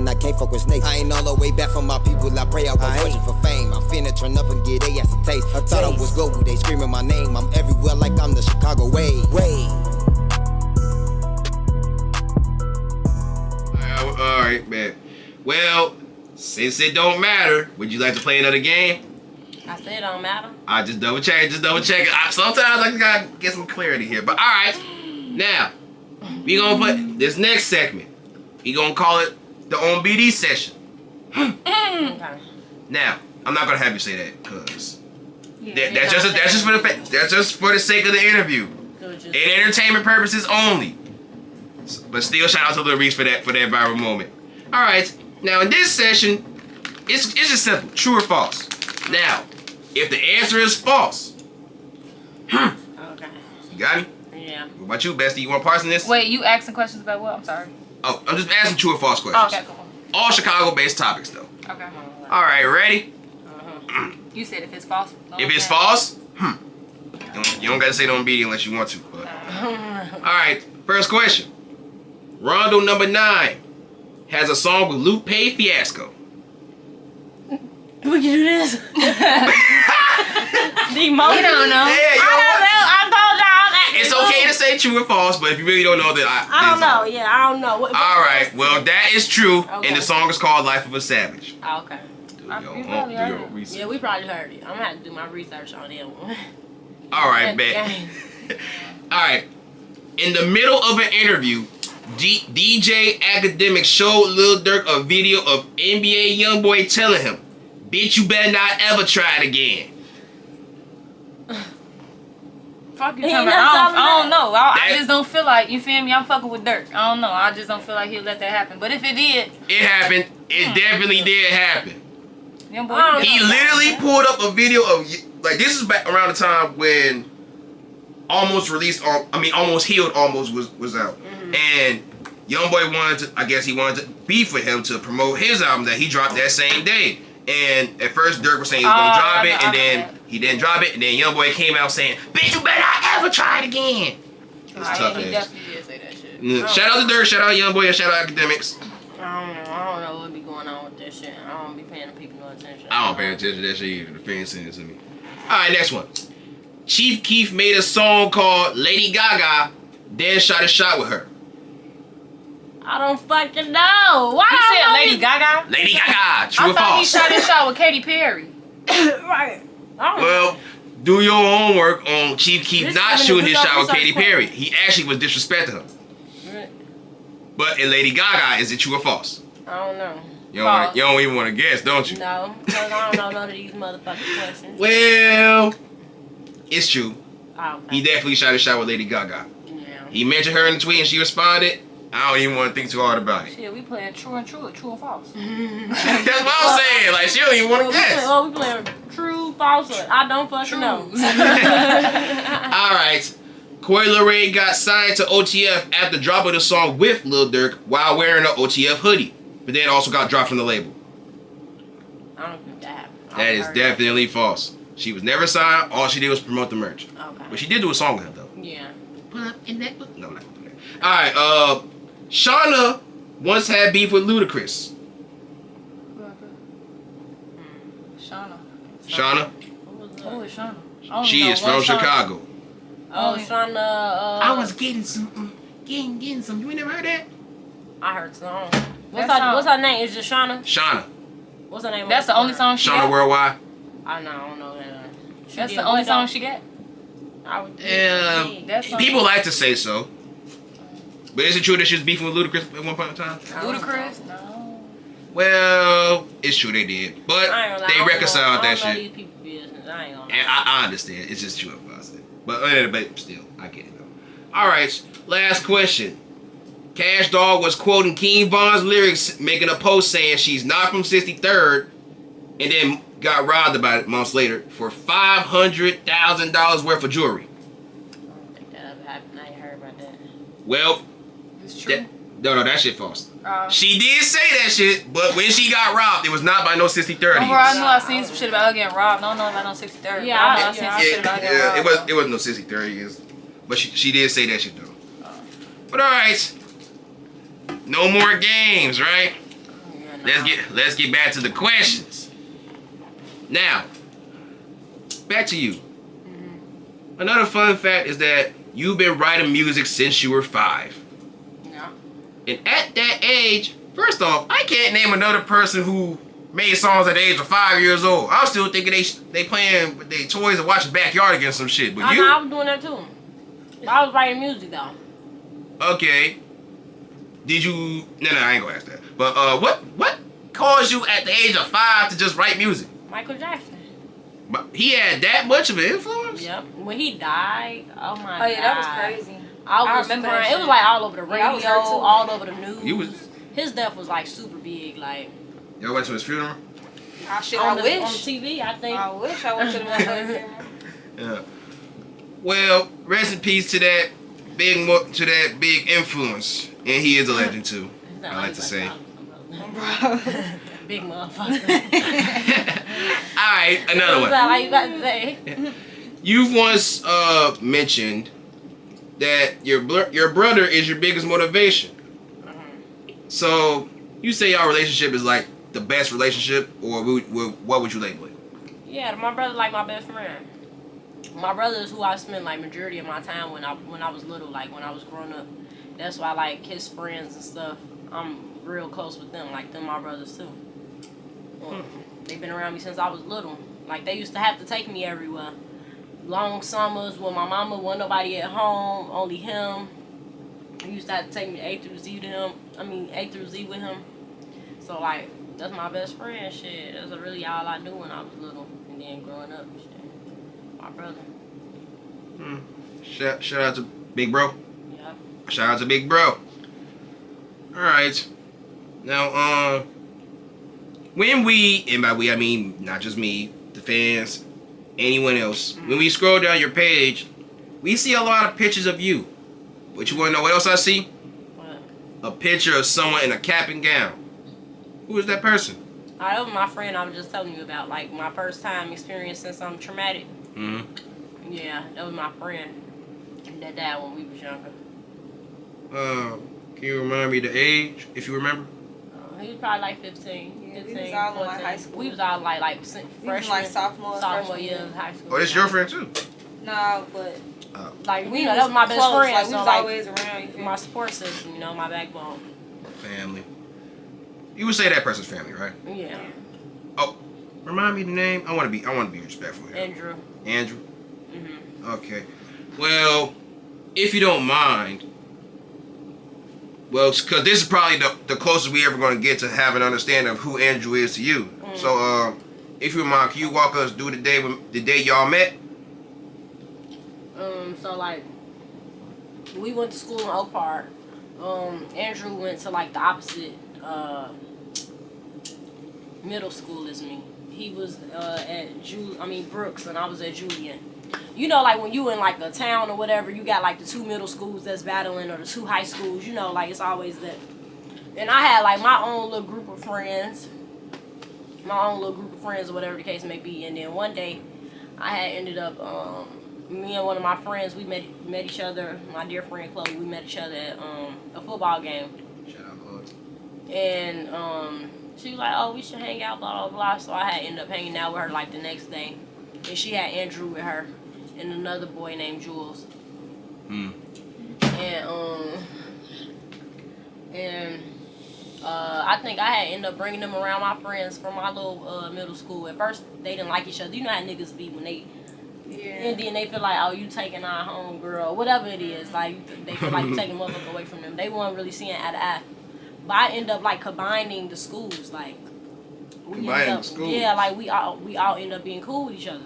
and I can't fuck with snakes. I ain't all the way back from my people, I pray I was searching for fame. I'm finna turn up and get they ass a taste. I thought I was gold, they screaming my name. I'm everywhere like I'm the Chicago way. Alright, man. Well, since it don't matter, would you like to play another game? I said it don't matter. I just double check. Sometimes I gotta get some clarity here. But alright. Now, we gonna put this next segment. We gonna call it the On BD session. Okay. Now, I'm not gonna have you say that, cause that's just for the sake of the interview. And entertainment purposes only. But still, shout out to Lil Reese for that viral moment. All right, now in this session, it's just simple: true or false. Now, if the answer is false, Okay. you got me? Yeah. What about you, Bestie? You want to parse in this? Wait, you asking questions about what? I'm sorry. Oh, I'm just asking true or false questions. Oh, okay, cool. All Chicago-based topics, though. Okay. All right, ready? You said if it's false. If it's false, you don't gotta say don't be unless you want to. But all right, first question. Rondo number 9 has a song with Lupe Fiasco. We can do this. The emotion. We don't know. Yeah, I told y'all. it's okay to say true or false, but if you really don't know, then I don't know. Yeah, I don't know. All right, well that is true, Okay. and the song is called "Life of a Savage." Okay. Do You probably your heard it. research. Yeah, we probably heard it. I'm gonna have to do my research on it. All right, bet. All right. In the middle of an interview, DJ Academic showed Lil Durk a video of NBA YoungBoy telling him, "Bitch, you better not ever try it again." Fuck you He talking never about. told me I don't know. I That- just don't feel like, you feel me? I'm fucking with Dirk. I don't know. I just don't feel like he'll let that happen. But if it did, It happened. It definitely did happen. young boy, I don't He know. literally pulled up a video of, like, this is back around the time when Almost Healed Almost was out. And YoungBoy wanted to, I guess he wanted to beef with him to promote his album that he dropped that same day. And at first Dirk was saying he was gonna drop it, and then he didn't drop it, and then YoungBoy came out saying, "Bitch, you better not ever try it again." It's tough he ass. definitely did say that shit. Shout out to Dirk, shout out YoungBoy, and shout out Academics. I don't know what be going on with that shit. I don't be paying the people no attention. I don't pay attention to that shit either. The fans sent it to me. Alright, next one. Chief Keef made a song called Lady Gaga, then shot a shot with her. I don't fucking know. Why? He I said know Lady Gaga? Lady Gaga, true I or thought he false? shot his shot with Katy Perry. Right. I don't know. Well, do your homework on Chief Keef This not is shooting gonna his be shot with research Katy question. Perry. He actually was disrespecting her. But in Lady Gaga, is it true or false? I don't know. You False. don't even want to guess, don't you? No, because I don't know none of these motherfucking questions. Well, it's true. Oh, He okay. definitely shot his shot with Lady Gaga. Yeah. He mentioned her in the tweet and she responded. I don't even want to think too hard about it. Shit, we playing true or false. That's what I'm saying. Like, she don't even want to guess. We playing true, falsehood. I don't fucking know. All right. Coi Leray got signed to OTF after dropping the song with Lil Durk while wearing an OTF hoodie, but then also got dropped from the label. I don't think that happened. That is definitely false. She was never signed. All she did was promote the merch. Okay. But she did do a song with him, though. Yeah. Put up in that book. No, I'm not gonna do that. All right. Shauna once had beef with Ludacris. Shauna. Shauna, Who is Shauna? I don't she know is one from Shauna. Chicago. Oh, trying to. I was getting some. Getting some. You ain't never heard that? I heard song. That What's her name? Is it Shauna? Shauna. What's her name? That's the only song she Shauna got? Worldwide. I don't know that. That's the only song she got? I would That's People like to say so. But is it true that she was beefing with Ludacris at one point in time? Ludacris? No. Well, it's true they did. But I ain't gonna lie, they I don't reconciled know that shit. these people's business. I ain't gonna lie. And I understand. It's just true about it. But still, I get it though. Alright, last question. Cash Dog was quoting King Von's lyrics, making a post saying she's not from 63rd, and then got robbed about it months later for $500,000 worth of jewelry. I don't think that ever happened. I ain't heard about that. Well, It's true. no, that shit false. She did say that shit, but when she got robbed, it was not by no 63rd. Remember, I knew I seen some shit about her getting robbed. I don't know about no 63rd. Yeah, I know I yeah, seen some shit about her getting Yeah, robbed. it wasn't no 63rd, but she did say that shit though. But alright, no more games, right? Yeah. let's get back to the questions. Now, back to you. Mm-hmm. Another fun fact is that you've been writing music since you were 5. Yeah. And at that age, first off, I can't name another person who made songs at the age of 5 years old. I'm still thinking they playing with their toys and watching Backyardigans some shit. But you, I was doing that too. I was writing music though. okay? Did you? No, I ain't gonna ask that. But what caused you at the age of 5 to just write music? Michael Jackson. But he had that much of an influence. Yep. When he died, oh my god. Oh yeah, that was crazy. I remember crying. that It shit. was like all over the Yeah, I radio, was hurt, too. all over the news. You was- His death was like super big, like Y'all went to his funeral. Ah, shit, on I the wish. on TV. I think. I wish I went to the motherfucking Yeah. Well, rest in peace to that big influence, and he is a legend too. I like to say. Big motherfucker. All right, another What's one. that like you got to say? You've once mentioned that your brother is your biggest motivation. So you say our relationship is like the best relationship, or what would you label it? Yeah, my brother like my best friend. My brother is who I spent like majority of my time when I was little, like when I was growing up. That's why like his friends and stuff, I'm real close with them. Like them, my brothers too. They've been around me since I was little. Like they used to have to take me everywhere. Long summers when my mama wasn't nobody at home, only him. He used to have to take me A through Z with him. So like that's my best friend. Shit, that's really all I knew when I was little, and then growing up. Shit, my brother. Shout out to Big Bro. Yeah. Shout out to Big Bro. All right. Now, when we, and by we I mean not just me, the fans, anyone else, when we scroll down your page, we see a lot of pictures of you. But you want to know what else I see? What? A picture of someone in a cap and gown. Who is that person? That was my friend I was just telling you about. Like my first time experiencing something traumatic. Mm-hmm. Yeah, that was my friend. That died when we was younger. Can you remind me the age, if you remember? He was probably like 15. Yeah, we 15, was all in, like, 14. high school. We was all like We freshman, was like sophomore year of high school. Oh, this your friend too. Nah, but Like we know that was my best close, friend. Like, we so was like always around. You feel my me? support system, you know, my backbone. Family. You would say that person's family, right? Yeah. Oh, remind me the name. I want to be respectful here. Andrew. Andrew. Mhm. Okay. Well, if you don't mind, well, because this is probably the closest we ever going to get to have an understanding of who Andrew is to you. So, if you don't mind, can you walk us through the day y'all met? So like we went to school in Oak Park. Andrew went to like the opposite middle school as me. He was at Brooks, and I was at Julian. You know, like when you in like a town or whatever, you got like the 2 middle schools that's battling, or the 2 high schools. You know, like it's always that. And I had like my own little group of friends, or whatever the case may be. And then one day, I had ended up, me and one of my friends, we met each other. My dear friend Chloe, we met each other at a football game. Shout out, Chloe. And she was like, "Oh, we should hang out, blah blah blah." So I had ended up hanging out with her like the next day, and she had Andrew with her, and another boy named Jules. And I think I had ended up bringing them around my friends from my little middle school. At first, they didn't like each other. You know how niggas be when they. Yeah. And then they feel like, oh, you taking our home girl, whatever it is. Like they feel like you taking motherfucker away from them. They weren't really seeing eye to eye. But I end up like combining the schools, like Combining the schools? Yeah, like we all end up being cool with each other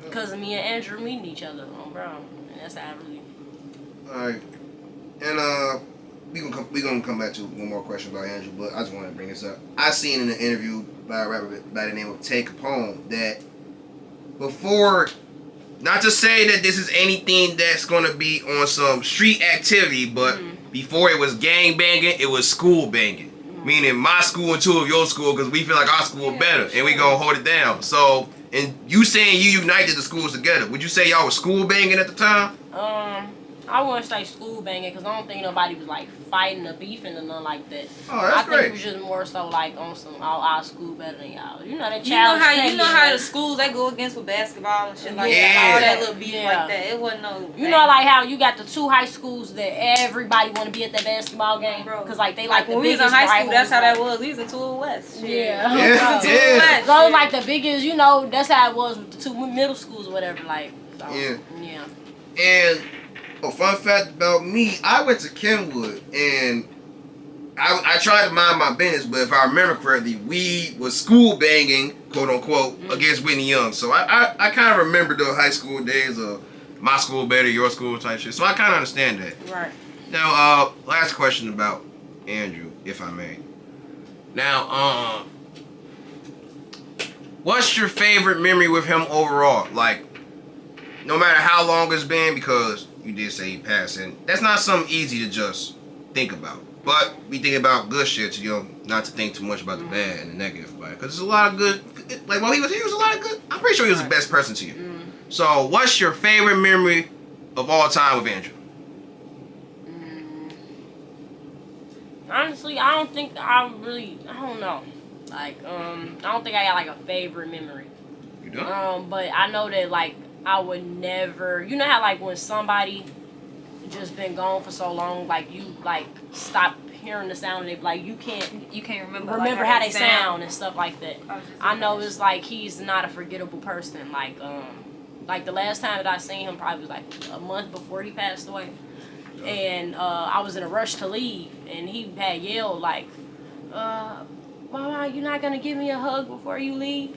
because of me and Andrew meeting each other on Brown, and that's how I really. All right, and we gonna come back to one more question about Andrew, but I just want to bring this up. I seen in an interview by a rapper by the name of Tay Capone that before, not to say that this is anything that's gonna be on some street activity, but before it was gang banging, it was school banging. Meaning my school and 2 of your school, because we feel like our school better, and we gonna hold it down. So, and you saying you united the schools together, would you say y'all was school banging at the time? I wouldn't say school banging because I don't think nobody was like fighting or beefing or nothing like that. Oh, that's I think great. it was just more so like on some our school better than y'all. You know that You know challenge. how the schools they go against with basketball and shit like Yeah. that. All that little beef Yeah. like that. It wasn't no. You know, like how you got the 2 high schools that everybody want to be at that basketball game, Bro. because like they like like when the we was in biggest high school, that's how that rivalries, was. We was in 2 West. Shit. Yeah. Yeah, So, yeah. those like the biggest, you know, that's how it was with the 2 middle schools or whatever. Like, so, Yeah. yeah. And a fun fact about me, I went to Kenwood and I tried to mind my business, but if I remember correctly, we was school banging, quote unquote, against Whitney Young. So I kind of remember the high school days of my school better, your school type shit. So I kind of understand that. Right. Now, last question about Andrew, if I may. Now, what's your favorite memory with him overall? Like, no matter how long it's been, because you did say he passed, and that's not something easy to just think about. But we think about good shit, you know, not to think too much about the bad and the negative about it. Because there's a lot of good, like while he was here, was a lot of good. I'm pretty sure he was the best person to you. So, what's your favorite memory of all time with Andrew? Honestly, I don't think I don't know. Like, I don't think I got like a favorite memory. You done? But I know that like I would never, you know how like when somebody just been gone for so long, like you like stop hearing the sound and they like you can't remember remember how they sound and stuff like that. I know it's like he's not a forgettable person. Like the last time that I seen him probably was like a month before he passed away. And I was in a rush to leave, and he had yelled like, "Mama, you're not gonna give me a hug before you leave?"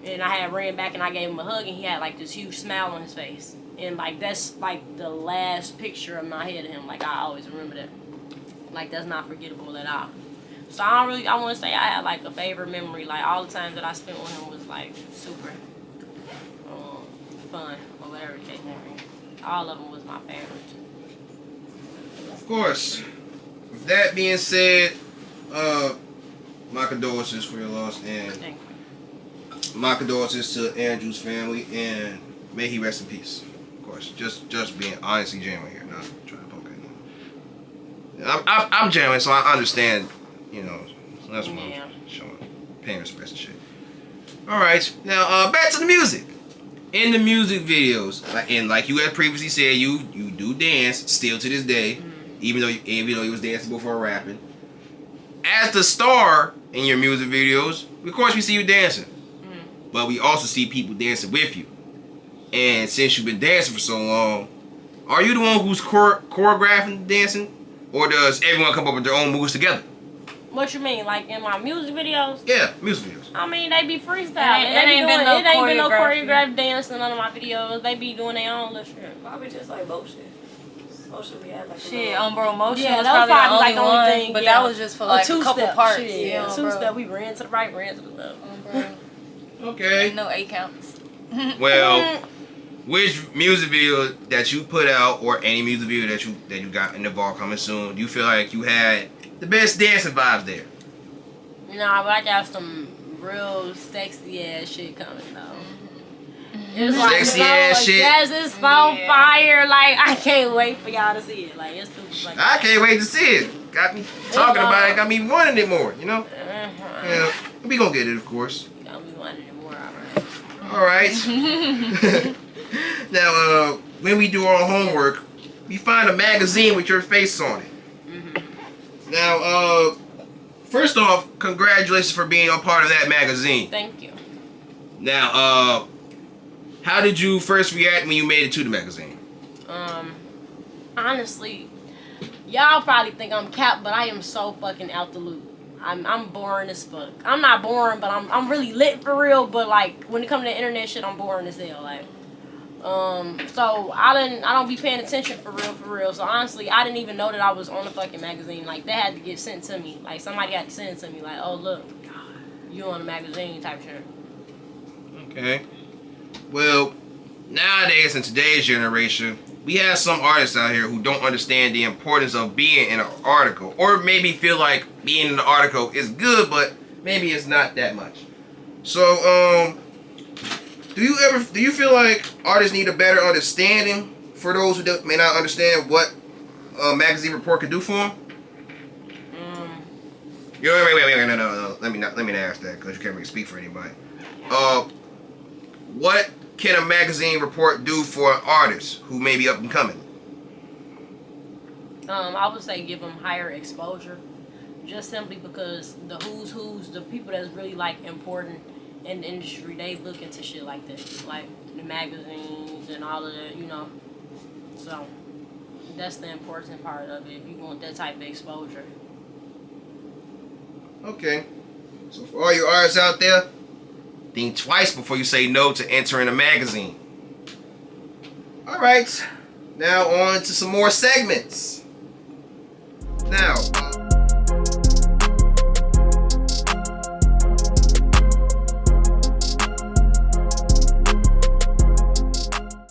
And I had ran back and I gave him a hug, and he had like this huge smile on his face. And like that's like the last picture in my head of him. Like I always remember that. Like that's not forgettable at all. So I want to say I had like a favorite memory. Like all the time that I spent with him was like super fun or whatever the case may be. All of them was my favorite. Of course. With that being said, my condolences for your loss, and Thank you. my condolences to Andrew's family, and may he rest in peace. Of course, just being honestly genuine here, not trying to poke at him. I'm genuine, so I understand, you know. So that's why Yeah. I'm showing, paying respect and shit. All right, now back to the music. In the music videos, like you had previously said, you do dance still to this day, even though you was dancing before rapping. As the star in your music videos, of course we see you dancing, but we also see people dancing with you. And since you've been dancing for so long, are you the one who's choreographing the dancing, or does everyone come up with their own moves together? What you mean, like in my music videos? Yeah, music videos. I mean, they be freestyling. It ain't been no choreographed dance in none of my videos. They be doing their own little shit. Probably just like motion. Motion we had like a Shit, little- on Bro Motion Yeah, was that was probably probably the like the only only one, thing, but yeah. that was just for like a couple two-step parts. shit, Yeah, two bro. step. We ran to the right, ran to the left. Okay. Ain't no 8 counts. Well, which music video that you put out, or any music video that you got in the bar coming soon, do you feel like you had the best dancing vibes there? Nah, but I got some real sexy ass shit coming though. It's Sexy ass shit? Yes, it's so Yeah. fire. Like I can't wait for y'all to see it. Like it's super like. I can't wait to see it. Got me talking about it. Got me wanting it more. You know. Yeah, we gonna get it, of course. Got me wanting it more. All right. All right. Now, when we do our homework, we find a magazine with your face on it. Now, first off, congratulations for being a part of that magazine. Thank you. Now, how did you first react when you made it to the magazine? Honestly, y'all probably think I'm capped, but I am so fucking out the loop. I'm boring as fuck. I'm not boring, but I'm really lit for real. But like when it comes to the internet shit, I'm boring as hell. Like, so I don't be paying attention for real. So honestly, I didn't even know that I was on the fucking magazine. Like they had to get sent to me. Like somebody had to send it to me. Like, oh look, you on the magazine type shit. Okay. Well, nowadays in today's generation, we have some artists out here who don't understand the importance of being in an article, or maybe feel like being in an article is good, but maybe it's not that much. So, do you feel like artists need a better understanding for those who may not understand what a magazine report can do for them? Wait, no. Let me not ask that because you can't really speak for anybody. What can a magazine report do for an artist who may be up and coming? I would say give them higher exposure, just simply because the who's the people that's really like important in the industry, they look into shit like that, like the magazines and all of that, you know. So that's the important part of it. If you want that type of exposure. Okay. So for all you artists out there, think twice before you say no to entering a magazine. All right. Now on to some more segments. Now,